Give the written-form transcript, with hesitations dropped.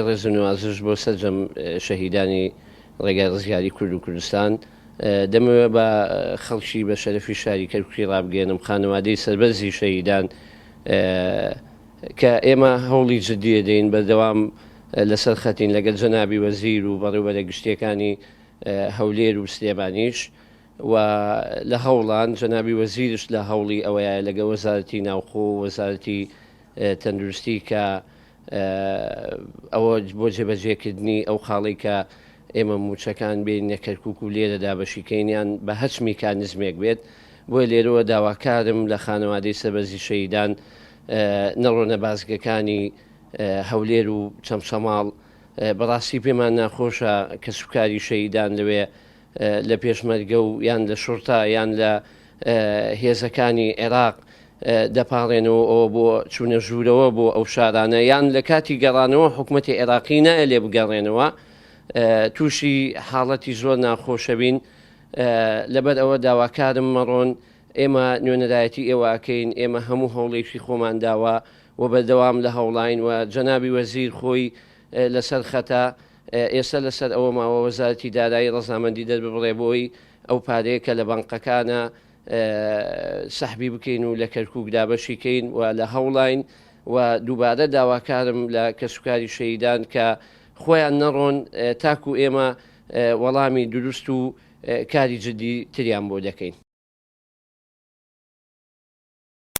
ڕێز و نوازش بۆ سەرجەم شەهیدانی ڕێگای ڕزگاری کورد و کوردستان دەمەوێت بە خەڵکی بە شەرەفی شاری کەرکووکی ڕابگەێنم خانەوادەی سەربەرزی شەهیدان کە ئێمە هەوڵی جددیە دەین بەردەوام لەسەر خەتین لەگەڵ جەنابی وەزیر و بەڕێوەبەرە گشتیەکانی هەولێر و سلێمانیش و لە هەوڵان جەنابی وەزیرش لە هەوڵی ئەوەیە لەگە وەزارەتی ناوخۆ و وەزارەتی تەندروستی کە ئەوە بۆ جێبەجێکردنی ئەو خاڵی کە ئێمە موچەکان بینە کەرکووک و لێرەدا بەشیکەینیان بە هەچ میکانیزمێک بێت بۆی لێرەوە داواکارم لە خانەوادەی سەربەرزی شەهیدان نەڕۆنە بازگەکانی هەولێر و چەمچەماڵ بەڕاستی پێمان ناخۆشە کە سوکاری شەهیدان لەوێ لە پێشمەرگە و یان لە شورتا یان لە هێزەکانی عێراق دەپاڕێنەوە ئەوە بۆ چوونە ژوورەوە بۆ ئەو شارانە یان لە کاتی گەڕانەوە حکوومەتی عێراقی نایە لێ بگەڕێنەوە تووشی حاڵەتی زۆر ناخۆشە بین لەبەر ئەوە داواکارم مەڕۆن ئێمە نوێنەرایەتی ئێوەکەین ئێمە هەموو هەوڵێکی خۆمان داوە و بەردەوام لە هەوڵین و جەنابی وەزیر خۆی لەسەر خەتا ئێستا لەسەر ئەوە ماوە وەزارەتی دارایی ڕەزامەندی دەربڕێ بۆی ئەو پارەیە کە لە بەنقەکانە سەحبی بکەین و لە کەرکووک دابەشیکەین و لە هەوڵین و دووبارە داواکارم لە کەسوکاری شەهیدان کە خۆیان نەڕۆن تاکو ئێمە وەڵامی دروست و کاری جددی تریان بۆ دەکەین.